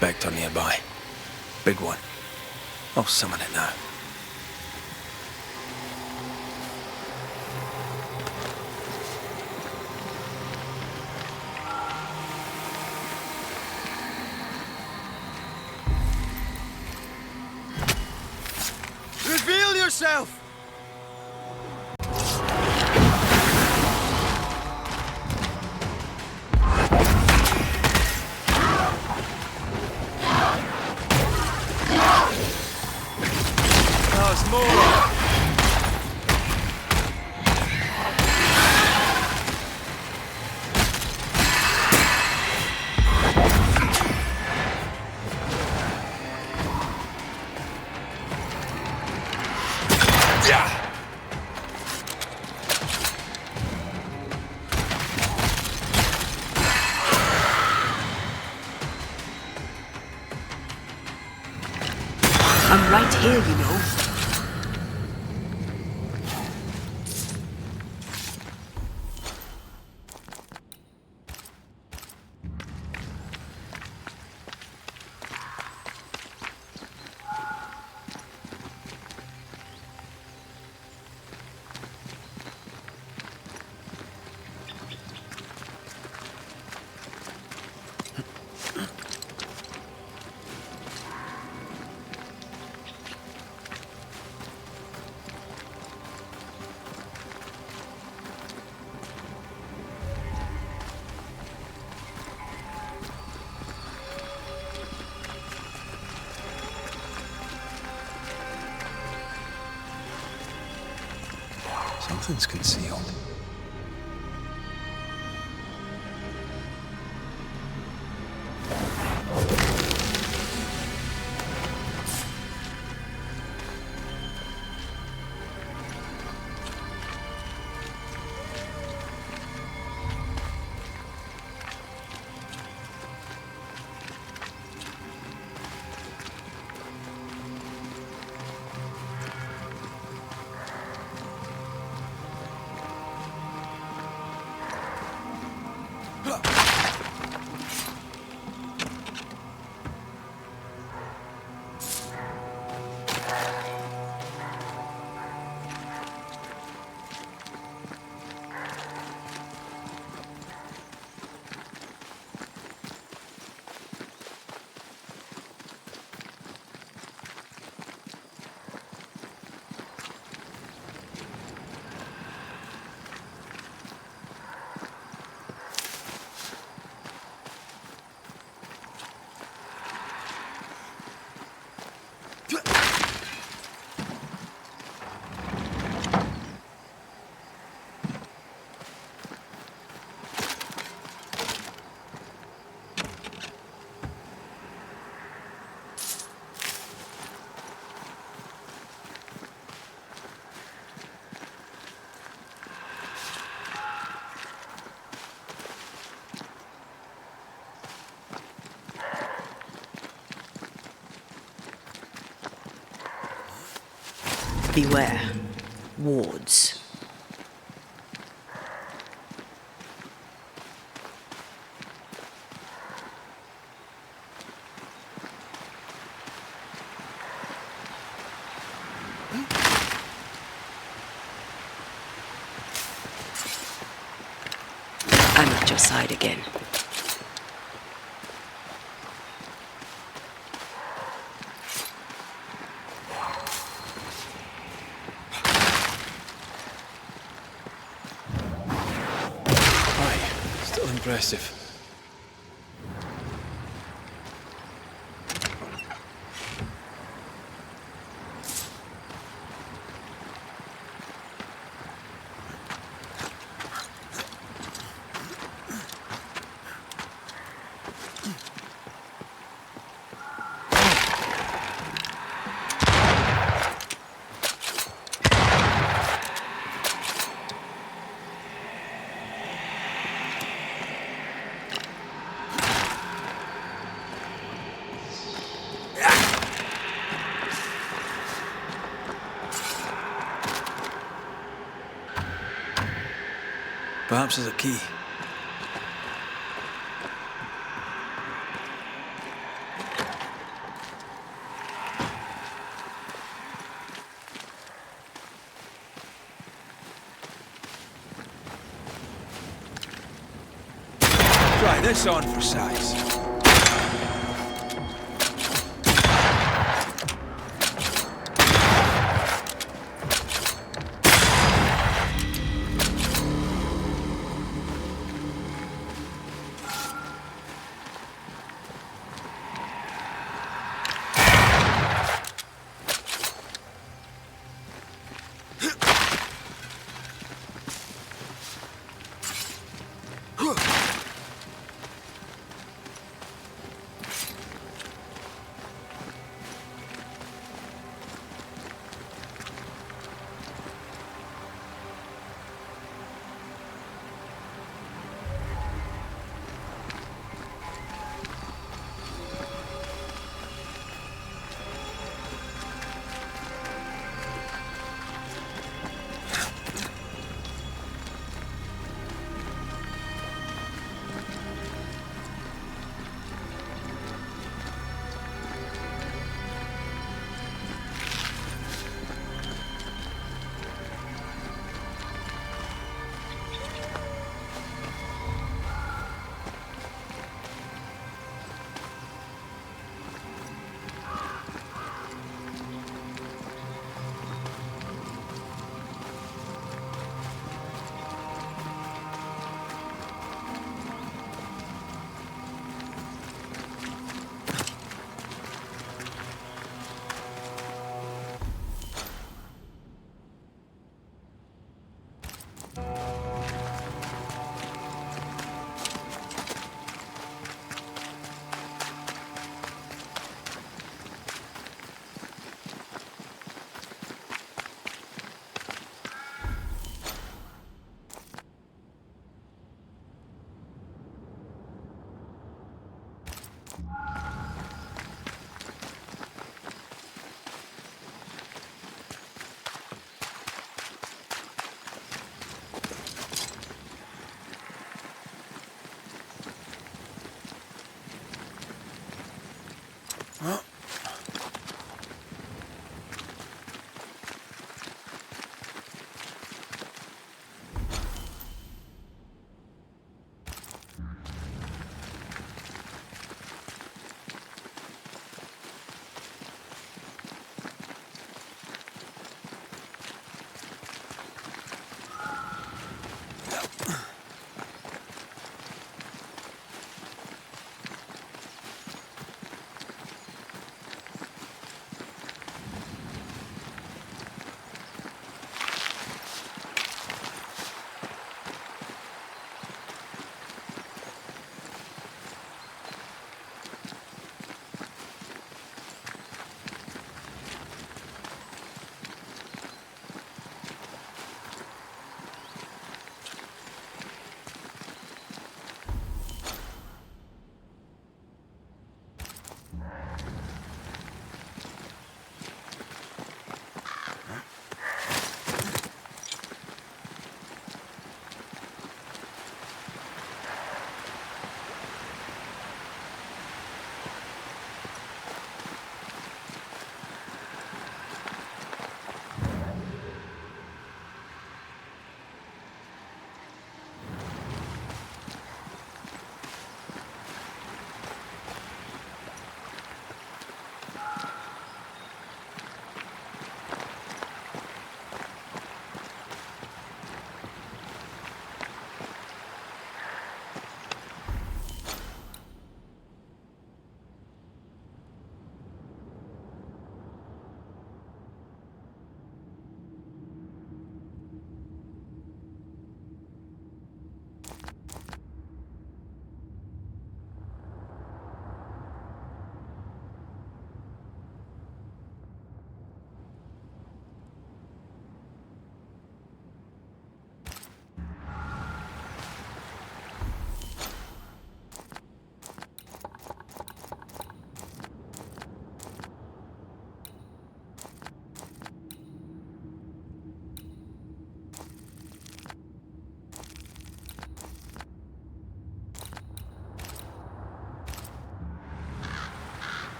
Vector nearby. Big one. I'll summon it now. Reveal yourself! There's more! I'm right here, you know. Something's concealed. Beware. Wards. I'm at your side again. Impressive. Perhaps there's a key. Try this on for size.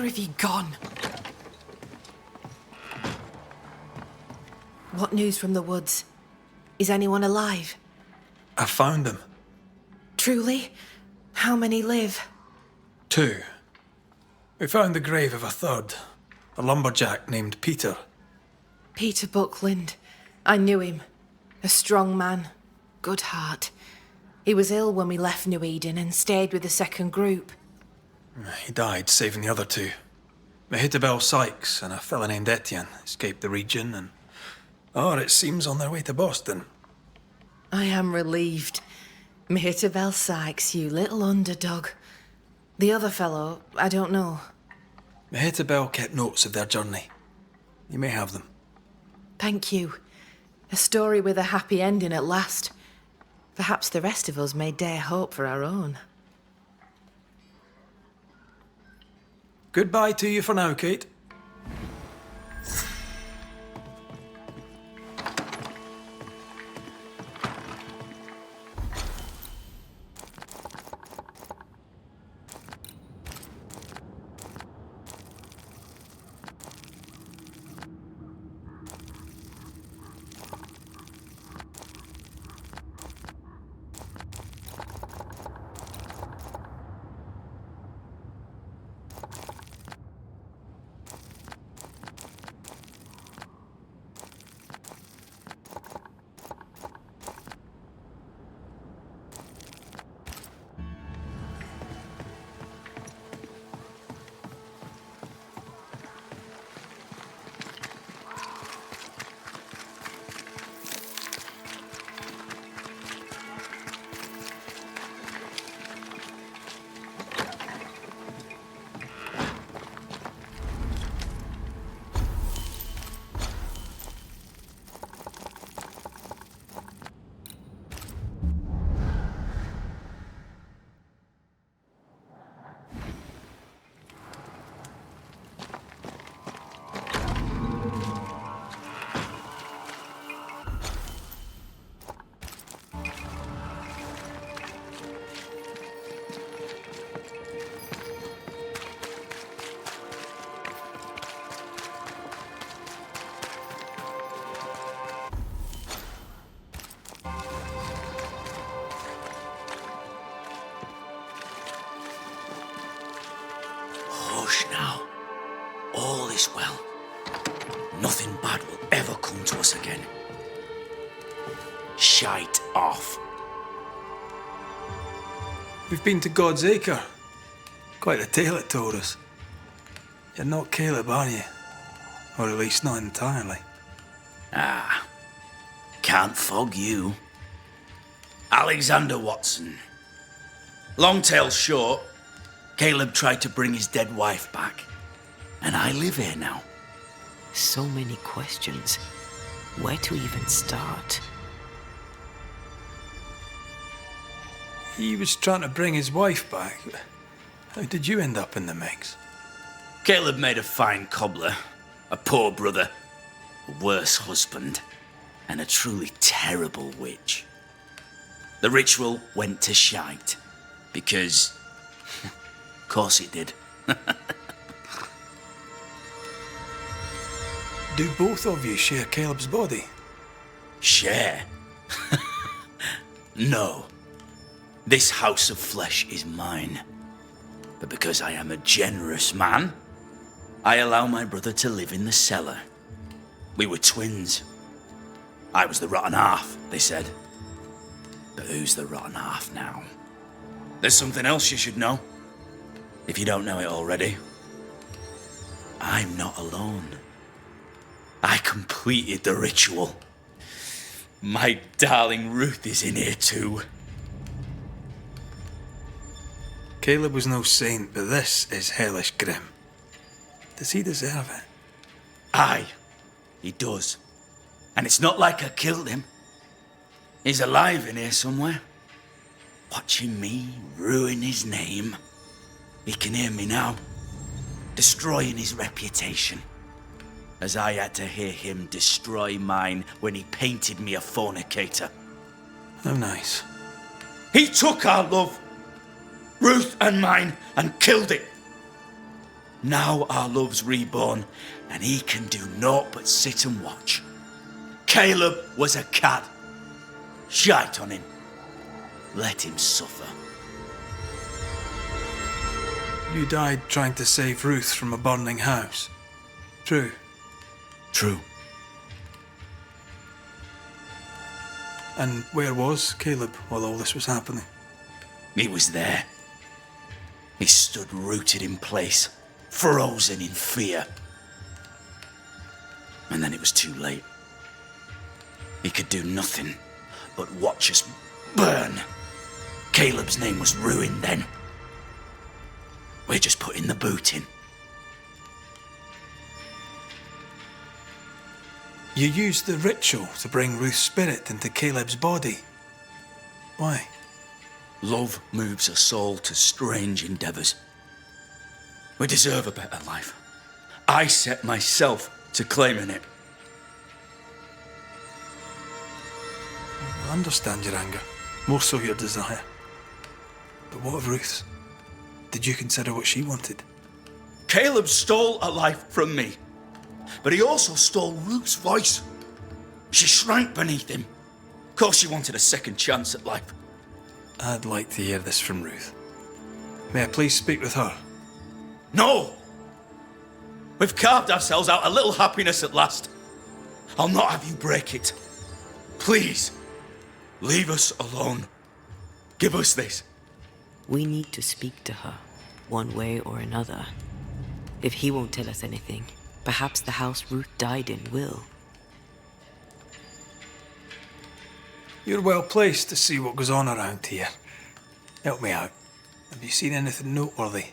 Where have you gone? What news from the woods? Is anyone alive? I found them. Truly? How many live? 2. We found the grave of a third. A lumberjack named Peter. Peter Buckland. I knew him. A strong man. Good heart. He was ill when we left New Eden and stayed with the second group. He died saving the other 2. Mehitabel Sykes and a fella named Etienne escaped the region and... it seems on their way to Boston. I am relieved. Mehitabel Sykes, you little underdog. The other fellow, I don't know. Mehitabel kept notes of their journey. You may have them. Thank you. A story with a happy ending at last. Perhaps the rest of us may dare hope for our own. Goodbye to you for now, Kate. Hush now. All is well. Nothing bad will ever come to us again. Shite off. We've been to God's Acre. Quite a tale it told us. You're not Caleb, are you? Or at least not entirely. Can't fog you. Alexander Watson. Long tale short, Caleb tried to bring his dead wife back. And I live here now. So many questions. Where to even start? He was trying to bring his wife back. How did you end up in the mix? Caleb made a fine cobbler, a poor brother, a worse husband, and a truly terrible witch. The ritual went to shite, because... of course it did. Do both of you share Caleb's body? Share? No. This house of flesh is mine. But because I am a generous man, I allow my brother to live in the cellar. We were twins. I was the rotten half, they said. But who's the rotten half now? There's something else you should know, if you don't know it already. I'm not alone. I completed the ritual. My darling Ruth is in here too. Caleb was no saint, but this is hellish grim. Does he deserve it? Aye, he does. And it's not like I killed him. He's alive in here somewhere, watching me ruin his name. He can hear me now, destroying his reputation, as I had to hear him destroy mine when he painted me a fornicator. How nice. He took our love, Ruth and mine, and killed it. Now our love's reborn, and he can do naught but sit and watch. Caleb was a cad. Shite on him. Let him suffer. You died trying to save Ruth from a burning house. True. True. And where was Caleb while all this was happening? He was there. He stood rooted in place, frozen in fear. And then it was too late. He could do nothing but watch us burn. Caleb's name was ruined then. We're just putting the boot in. You used the ritual to bring Ruth's spirit into Caleb's body. Why? Love moves a soul to strange endeavours. We deserve a better life. I set myself to claiming it. I understand your anger, more so your desire. But what of Ruth's? Did you consider what she wanted? Caleb stole a life from me, but he also stole Ruth's voice. She shrank beneath him. Of course she wanted a second chance at life. I'd like to hear this from Ruth. May I please speak with her? No! We've carved ourselves out a little happiness at last. I'll not have you break it. Please, leave us alone. Give us this. We need to speak to her, one way or another. If he won't tell us anything, perhaps the house Ruth died in will. You're well placed to see what goes on around here. Help me out. Have you seen anything noteworthy?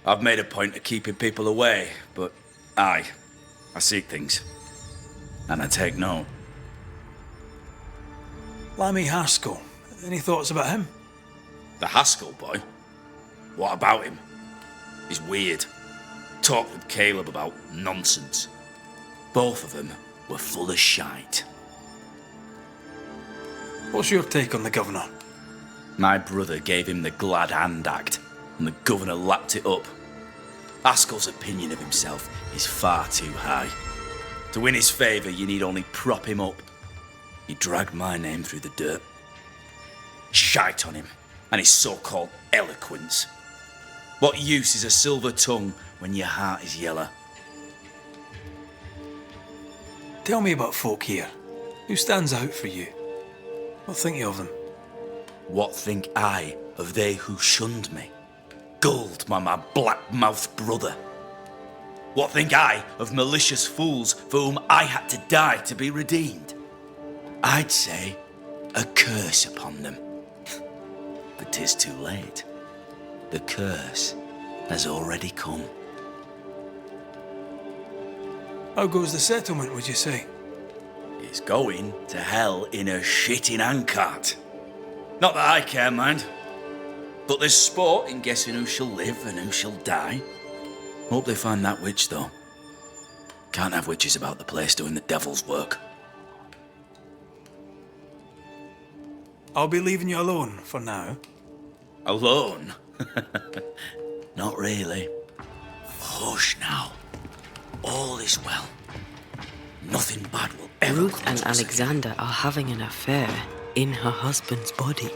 I've made a point of keeping people away, but I seek things. And I take note. Lammy Haskell. Any thoughts about him? The Haskell boy? What about him? He's weird. Talked with Caleb about nonsense. Both of them were full of shite. What's your take on the governor? My brother gave him the glad hand act, and the governor lapped it up. Haskell's opinion of himself is far too high. To win his favour, you need only prop him up. He dragged my name through the dirt. Shite on him, and his so-called eloquence. What use is a silver tongue when your heart is yellow? Tell me about folk here. Who stands out for you? What think you of them? What think I of they who shunned me, gulled by my black-mouthed brother? What think I of malicious fools for whom I had to die to be redeemed? I'd say a curse upon them. But 'tis too late. The curse has already come. How goes the settlement, would you say? It's going to hell in a shitting handcart. Not that I care, mind. But there's sport in guessing who shall live and who shall die. Hope they find that witch, though. Can't have witches about the place doing the devil's work. I'll be leaving you alone for now. Alone? Not really. Hush now. All is well. Nothing bad will ever Ruth come and to us again. Alexander are having an affair in her husband's body.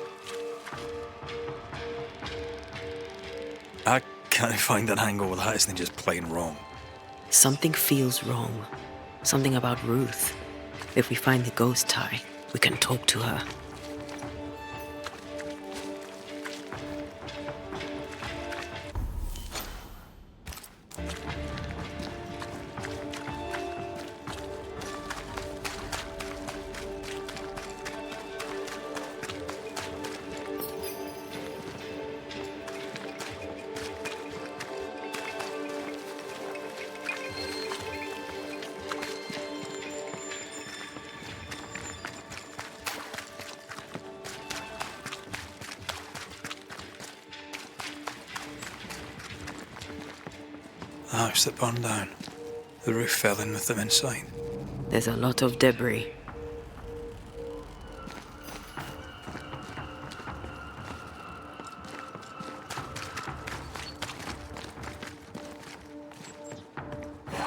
I can't find an angle with that isn't just plain wrong. Something feels wrong. Something about Ruth. If we find the ghost tie, we can talk to her. The house that burned down. The roof fell in with them inside. There's a lot of debris.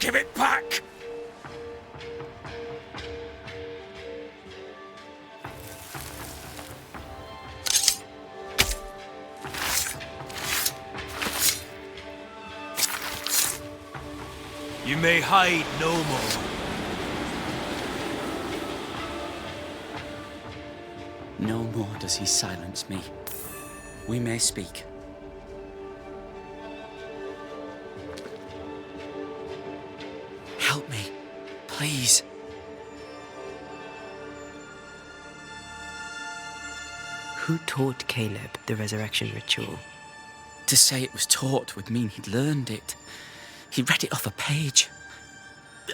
Give it back! You may hide no more. No more does he silence me. We may speak. Help me, please. Who taught Caleb the resurrection ritual? To say it was taught would mean he'd learned it. He read it off a page.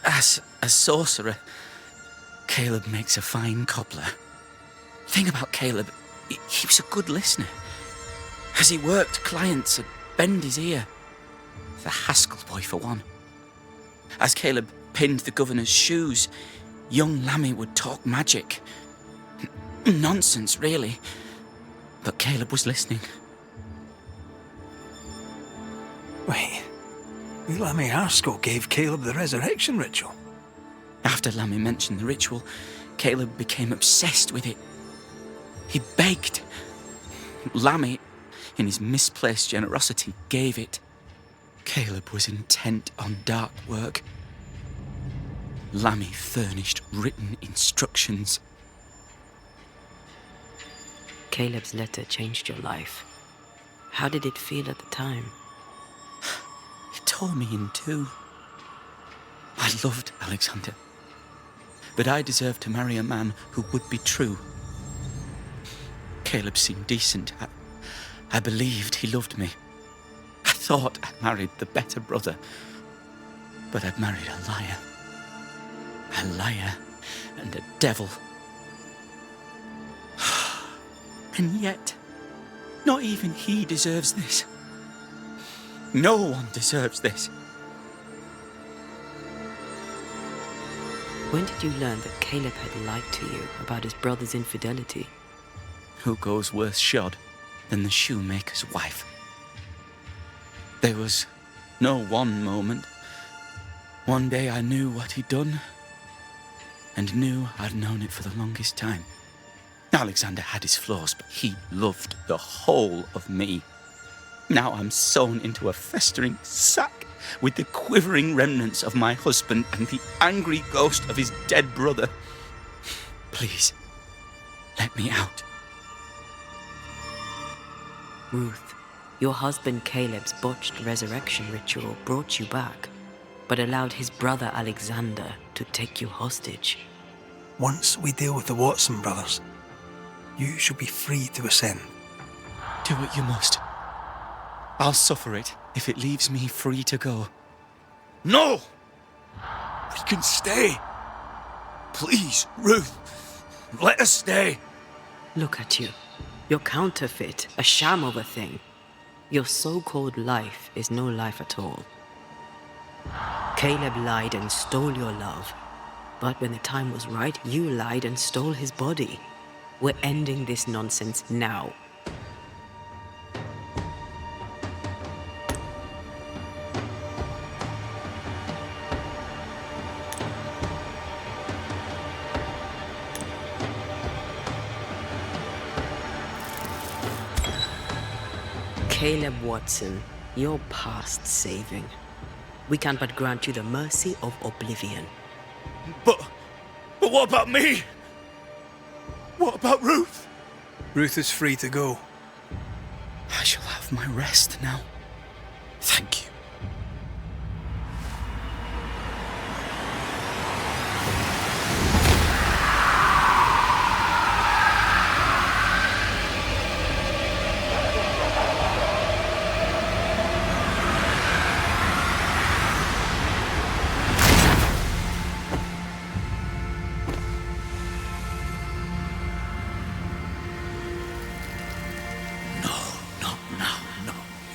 As a sorcerer, Caleb makes a fine cobbler. Thing about Caleb, he was a good listener. As he worked, clients would bend his ear. The Haskell boy, for one. As Caleb pinned the governor's shoes, young Lammy would talk magic. Nonsense, really. But Caleb was listening. Wait. Lammy Haskell gave Caleb the resurrection ritual. After Lammy mentioned the ritual, Caleb became obsessed with it. He begged. Lammy, in his misplaced generosity, gave it. Caleb was intent on dark work. Lammy furnished written instructions. Caleb's letter changed your life. How did it feel at the time? It tore me in two. I loved Alexander, but I deserved to marry a man who would be true. Caleb seemed decent. I believed he loved me. I thought I married the better brother, but I'd married a liar. A liar and a devil. And yet, not even he deserves this. No one deserves this. When did you learn that Caleb had lied to you about his brother's infidelity? Who goes worse shod than the shoemaker's wife? There was no one moment. One day I knew what he'd done, and knew I'd known it for the longest time. Alexander had his flaws, but he loved the whole of me. Now I'm sewn into a festering sack with the quivering remnants of my husband and the angry ghost of his dead brother. Please, let me out. Ruth, your husband Caleb's botched resurrection ritual brought you back, but allowed his brother Alexander to take you hostage. Once we deal with the Watson brothers, you shall be free to ascend. Do what you must. I'll suffer it if it leaves me free to go. No! We can stay. Please, Ruth, let us stay. Look at you. You're counterfeit, a sham of a thing. Your so-called life is no life at all. Caleb lied and stole your love. But when the time was right, you lied and stole his body. We're ending this nonsense now. Caleb Watson, you're past saving. We can but grant you the mercy of oblivion. But what about me? What about Ruth? Ruth is free to go. I shall have my rest now. Thank you.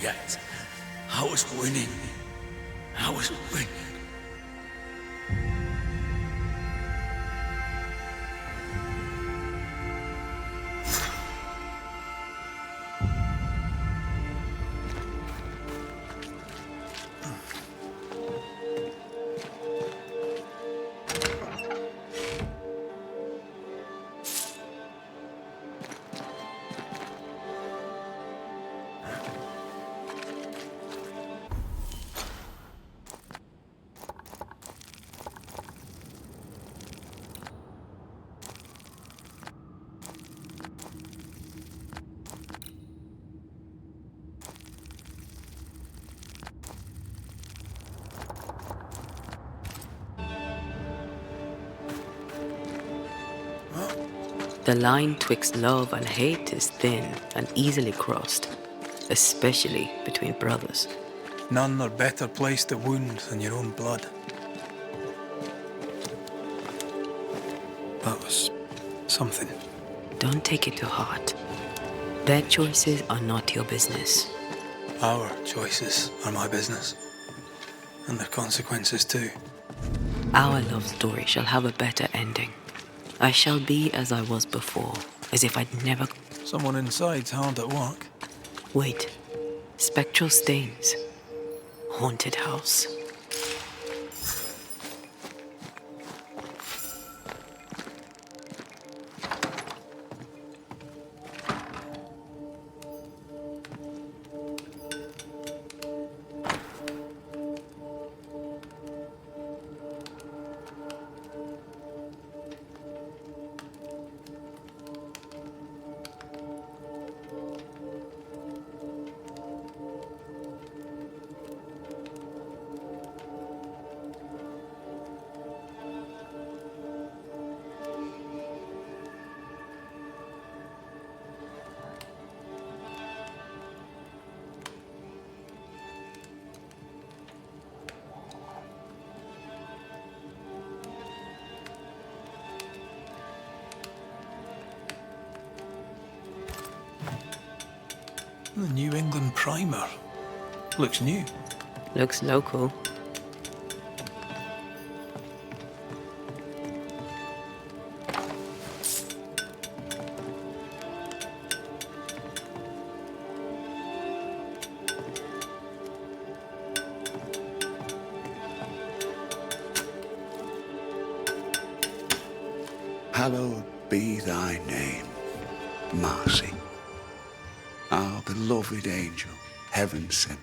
Yet. I was winning. I was winning. The line twixt love and hate is thin and easily crossed, especially between brothers. None are better placed to wound than your own blood. That was something. Don't take it to heart. Their choices are not your business. Our choices are my business. And their consequences too. Our love story shall have a better ending. I shall be as I was before, as if I'd never... Someone inside's hard at work. Wait. Spectral stains. Haunted house. The New England primer. Looks new. Looks local. Hallowed be thy name, Marcy. Our beloved angel, heaven sent.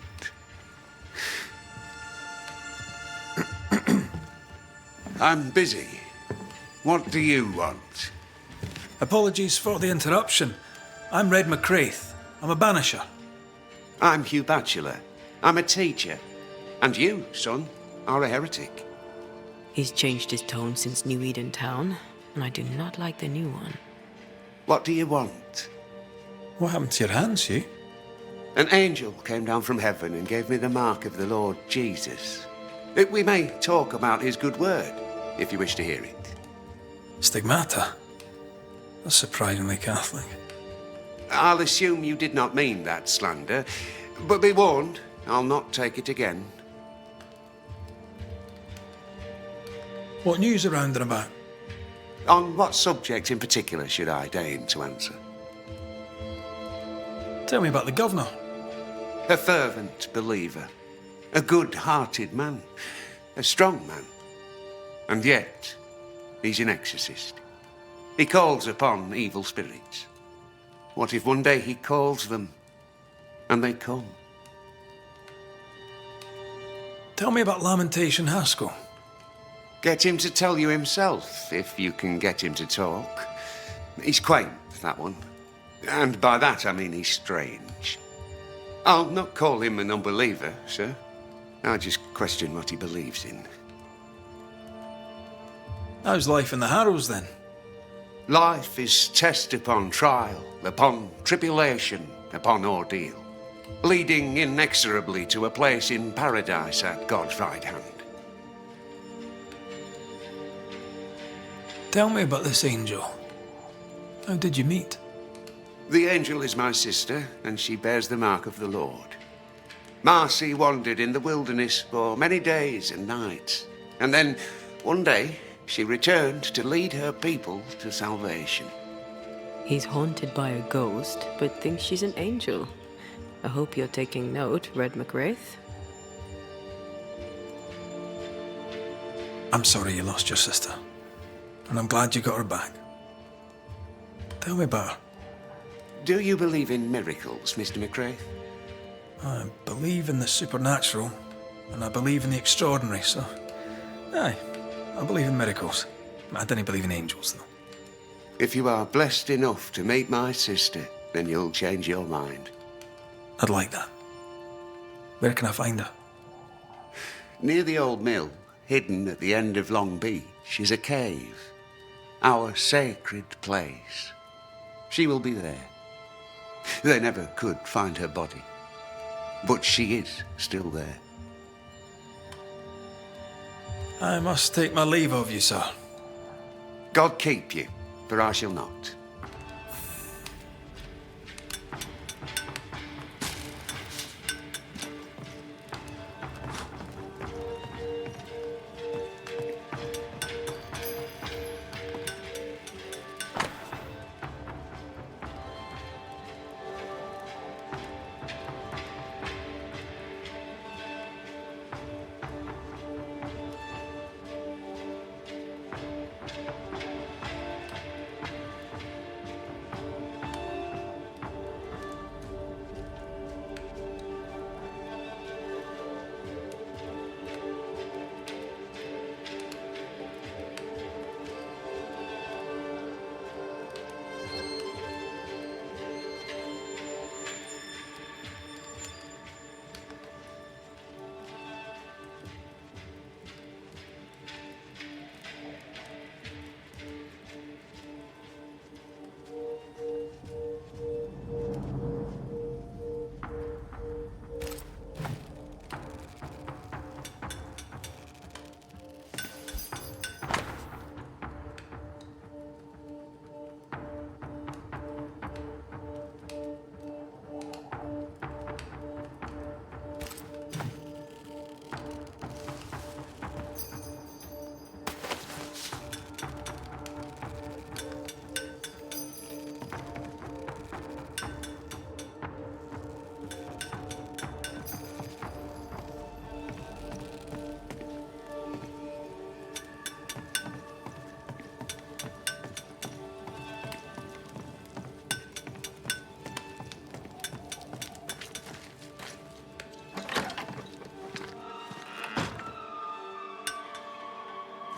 I'm busy. What do you want? Apologies for the interruption. I'm Red McCraith. I'm a banisher. I'm Hugh Batchelor. I'm a teacher. And you, son, are a heretic. He's changed his tone since New Eden Town, and I do not like the new one. What do you want? What happened to your hands, Hugh? An angel came down from heaven and gave me the mark of the Lord Jesus. We may talk about his good word, if you wish to hear it. Stigmata? That's surprisingly Catholic. I'll assume you did not mean that slander, but be warned, I'll not take it again. What news around and about? On what subject in particular should I deign to answer? Tell me about the governor. A fervent believer, a good-hearted man, a strong man. And yet, he's an exorcist. He calls upon evil spirits. What if one day he calls them, and they come? Tell me about Lamentation Haskell. Get him to tell you himself, if you can get him to talk. He's quaint, that one. And by that I mean he's strange. I'll not call him an unbeliever, sir. I just question what he believes in. How's life in the Harrows, then? Life is test upon trial, upon tribulation, upon ordeal, leading inexorably to a place in paradise at God's right hand. Tell me about this angel. How did you meet? The angel is my sister, and she bears the mark of the Lord. Marcy wandered in the wilderness for many days and nights, and then, one day, she returned to lead her people to salvation. He's haunted by a ghost, but thinks she's an angel. I hope you're taking note, Red McCraith. I'm sorry you lost your sister. And I'm glad you got her back. Tell me about her. Do you believe in miracles, Mr. McCraith? I believe in the supernatural, and I believe in the extraordinary, so... Aye, I believe in miracles. I don't believe in angels, though. If you are blessed enough to meet my sister, then you'll change your mind. I'd like that. Where can I find her? Near the old mill, hidden at the end of Long Beach, is a cave. our sacred place. She will be there. They never could find her body, but she is still there. I must take my leave of you, sir. God keep you, for I shall not.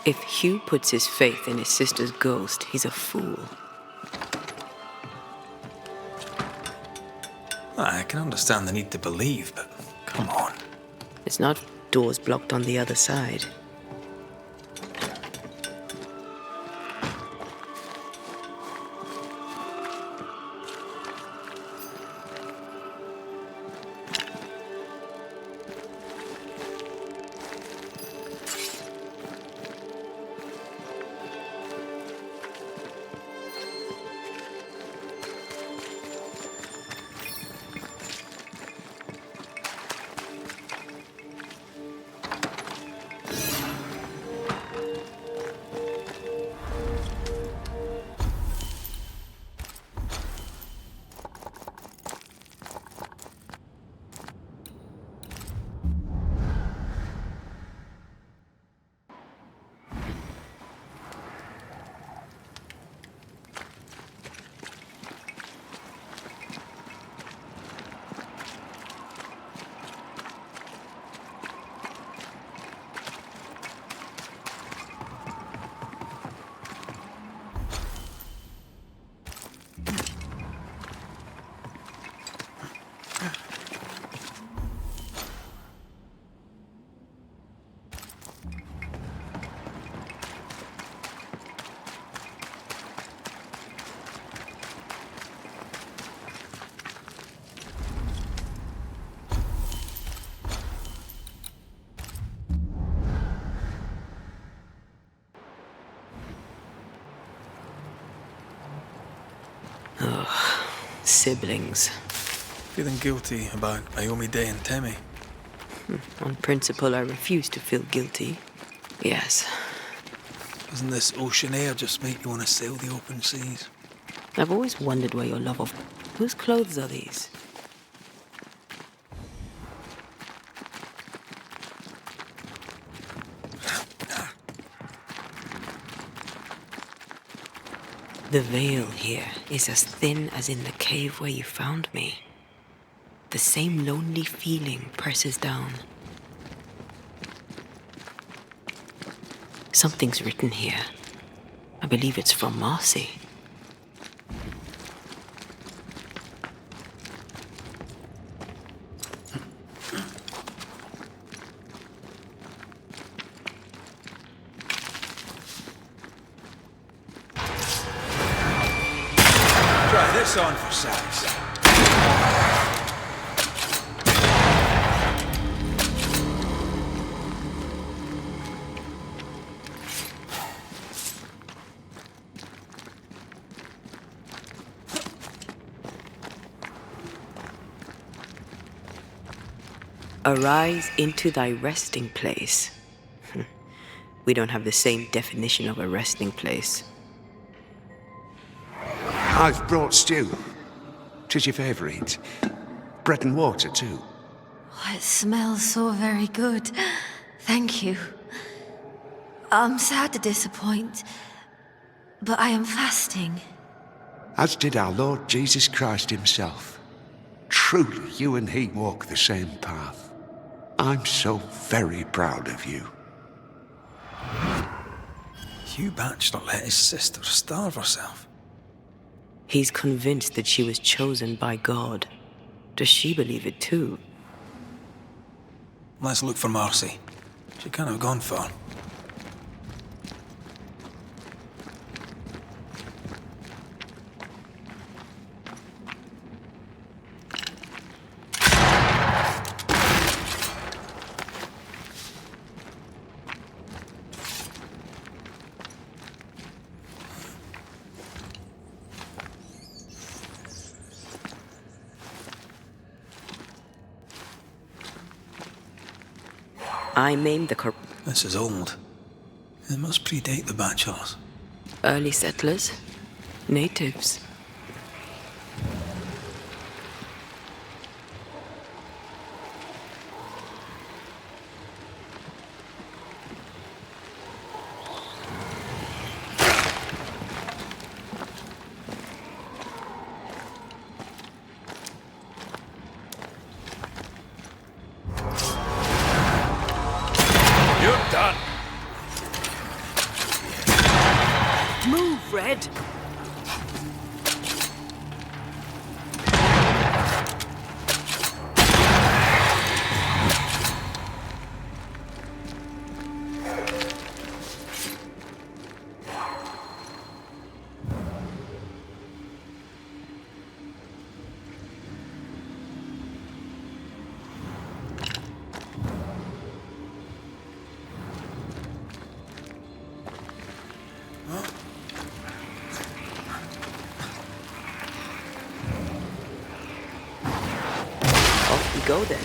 If Hugh puts his faith in his sister's ghost, he's a fool. I can understand the need to believe, but come on. It's not doors blocked on the other side. Siblings. Feeling guilty about Aomi Day and Temi. On principle, I refuse to feel guilty. Yes. Doesn't this ocean air just make you want to sail the open seas? I've always wondered where your love of... Whose clothes are these? The veil here is as thin as in the cave where you found me. The same lonely feeling presses down. Something's written here. I believe it's from Marcy. Press on for size. Arise into thy resting place. We don't have the same definition of a resting place. I've brought stew. 'Tis your favourite. Bread and water, too. Oh, it smells so very good. Thank you. I'm sad to disappoint, but I am fasting. As did our Lord Jesus Christ himself. Truly, you and he walk the same path. I'm so very proud of you. Hugh Batchelor let his sister starve herself. He's convinced that she was chosen by God. Does she believe it too? Let's look for Marcy. She can't have gone far. I named the This is old. It must predate the Bachelors. early settlers, natives. You're done. Move, Red! Off we go then.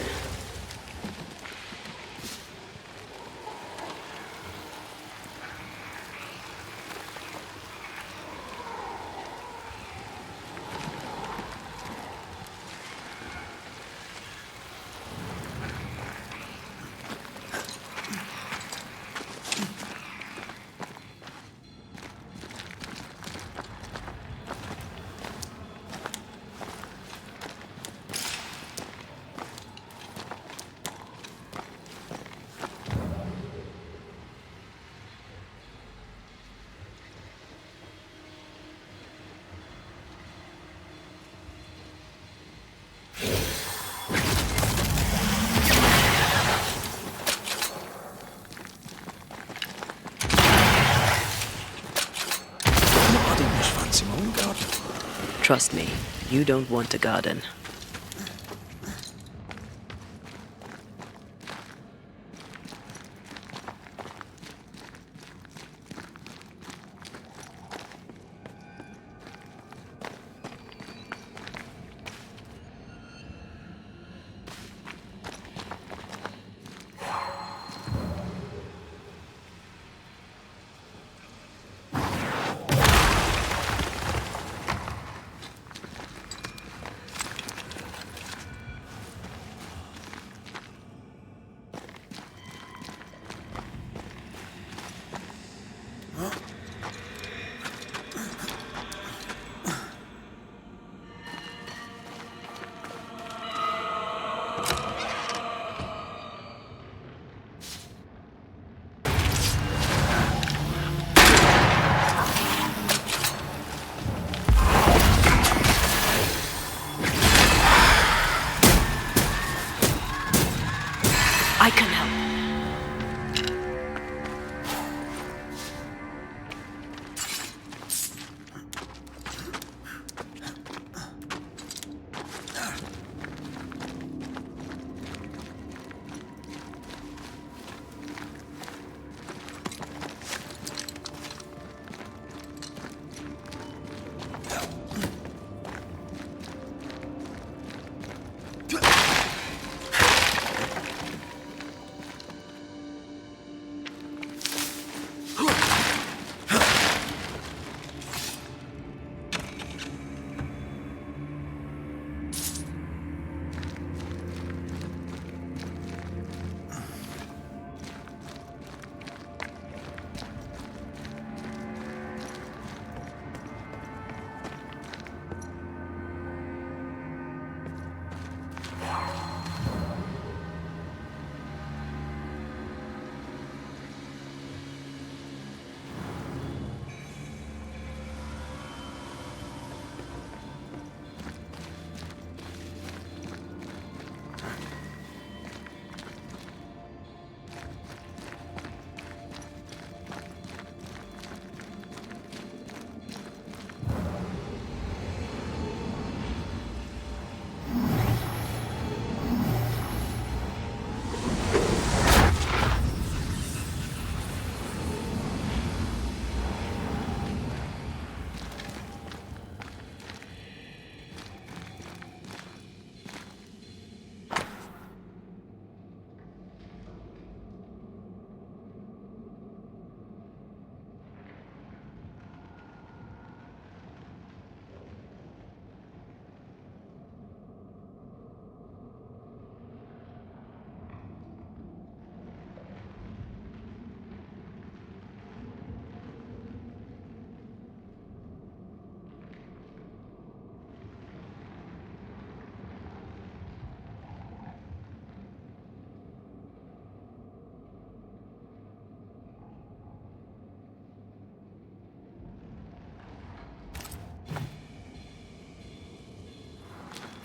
Trust me, you don't want a garden. I can help.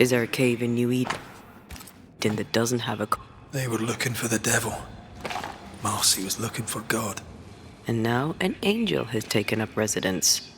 Is there a cave in New Eden that doesn't have a... They were looking for the devil. Marcy was looking for God. And now an angel has taken up residence.